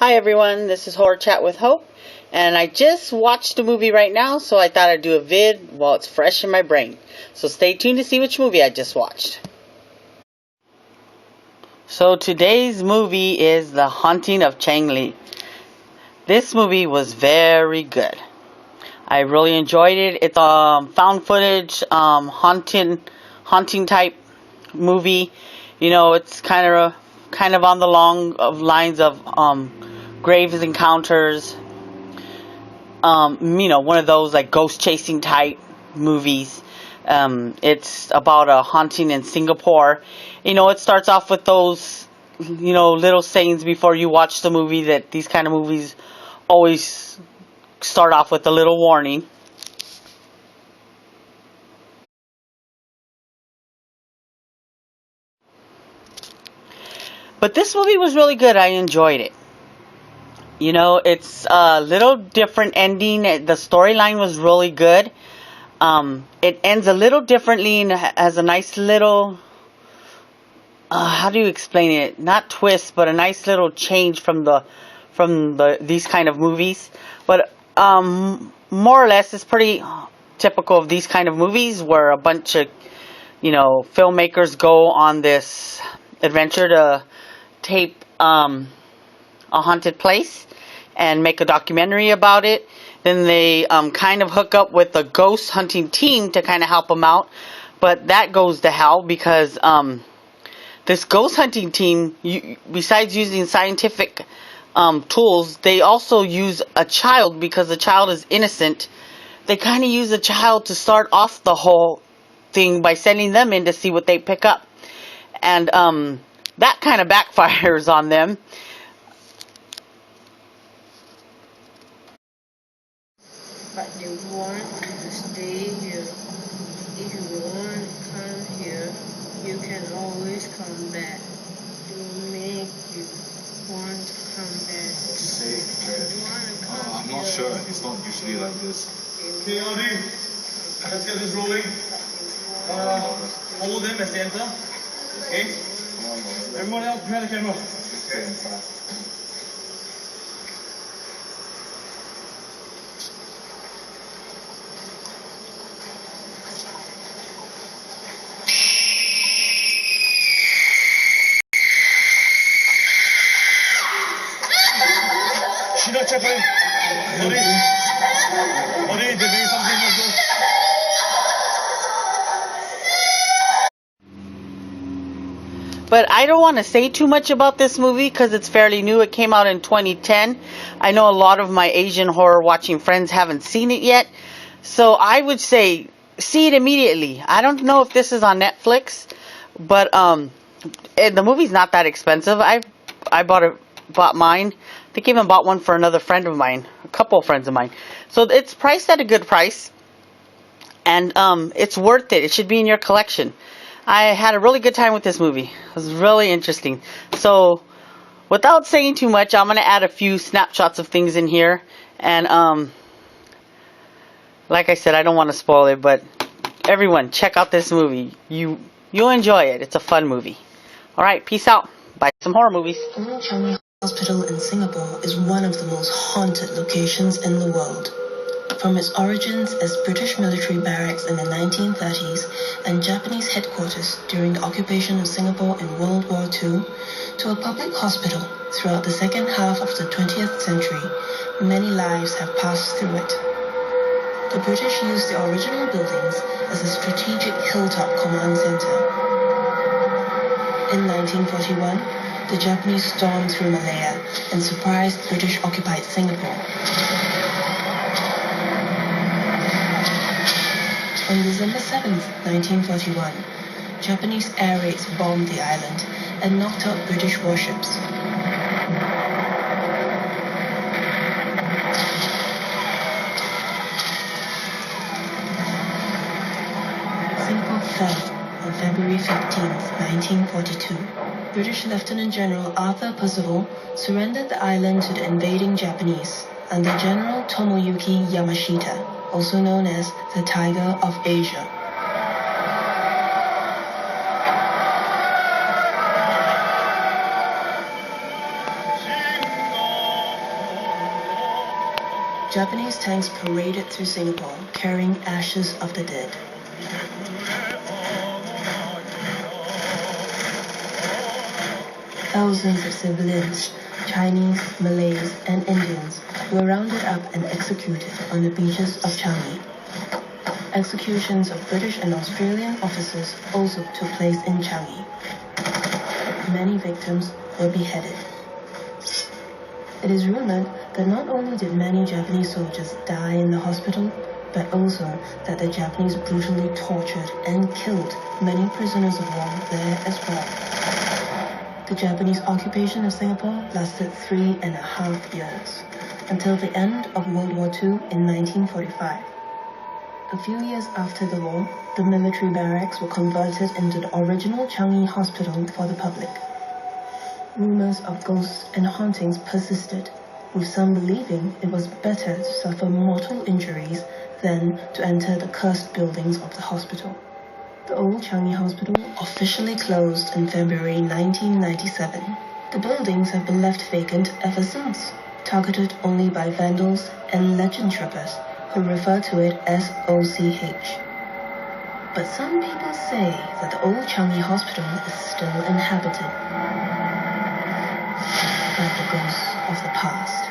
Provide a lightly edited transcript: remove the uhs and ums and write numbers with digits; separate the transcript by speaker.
Speaker 1: Hi everyone, this is Horror Chat with Hope, and I just watched a movie right now, so I thought I'd do a vid while it's fresh in my brain. So stay tuned to see which movie I just watched. So today's movie is The Haunting of Changi. This movie was very good. I really enjoyed it. It's a found footage, haunting type movie. You know, it's kind of on the lines of Graves Encounters. One of those like ghost chasing type movies. It's about a haunting in Singapore. It starts off with those, little sayings before you watch the movie that these kind of movies always start off with a little warning. But this movie was really good. I enjoyed it. It's a little different ending. The storyline was really good. It ends a little differently and has a nice little, how do you explain it? Not twist, but a nice little change from these kind of movies. But more or less, it's pretty typical of these kind of movies where a bunch of filmmakers go on this adventure to tape a haunted place and make a documentary about it. Then they kind of hook up with a ghost hunting team to kind of help them out. But that goes to hell because this ghost hunting team, besides using scientific tools, they also use a child because the child is innocent. They kind of use a child to start off the whole thing by sending them in to see what they pick up. And that kind of backfires on them.
Speaker 2: But you want to stay here. If you want to come here, you can always come back. To make you want to come back.
Speaker 3: I'm not sure. It's not usually like this.
Speaker 4: Okay, Audrey, let's get this rolling. Follow them as they enter. Okay? Everyone else, behind the camera. Sheena, check in. Audrey, they're doing something. Let's go.
Speaker 1: But I don't want to say too much about this movie because it's fairly new. It came out in 2010. I know a lot of my Asian horror watching friends haven't seen it yet. So I would say see it immediately. I don't know if this is on Netflix, but the movie's not that expensive. I bought mine. I think I even bought one for another friend of mine, a couple of friends of mine. So it's priced at a good price, and it's worth it. It should be in your collection. I had a really good time with this movie. It was really interesting. So, without saying too much, I'm going to add a few snapshots of things in here. And, like I said, I don't want to spoil it, but everyone, check out this movie. You'll enjoy it. It's a fun movie. Alright, peace out. Bye. Some horror movies.
Speaker 5: Changi Hospital in Singapore is one of the most haunted locations in the world. From its origins as British military barracks in the 1930s and Japanese headquarters during the occupation of Singapore in World War II, to a public hospital throughout the second half of the 20th century, many lives have passed through it. The British used the original buildings as a strategic hilltop command center. In 1941, the Japanese stormed through Malaya and surprised British-occupied Singapore. On December 7, 1941, Japanese air raids bombed the island and knocked out British warships. Singapore fell on February 15, 1942. British Lieutenant General Arthur Percival surrendered the island to the invading Japanese under General Tomoyuki Yamashita, also known as the Tiger of Asia. Japanese tanks paraded through Singapore, carrying ashes of the dead. Thousands of civilians, Chinese, Malays, and Indians, were rounded up and executed on the beaches of Changi. Executions of British and Australian officers also took place in Changi. Many victims were beheaded. It is rumored that not only did many Japanese soldiers die in the hospital, but also that the Japanese brutally tortured and killed many prisoners of war there as well. The Japanese occupation of Singapore lasted 3.5 years, until the end of World War II in 1945. A few years after the war, the military barracks were converted into the original Changi Hospital for the public. Rumors of ghosts and hauntings persisted, with some believing it was better to suffer mortal injuries than to enter the cursed buildings of the hospital. The old Changi Hospital officially closed in February 1997. The buildings have been left vacant ever since, targeted only by vandals and legend trippers who refer to it as OCH. But some people say that the old Changi Hospital is still inhabited, like the ghosts of the past.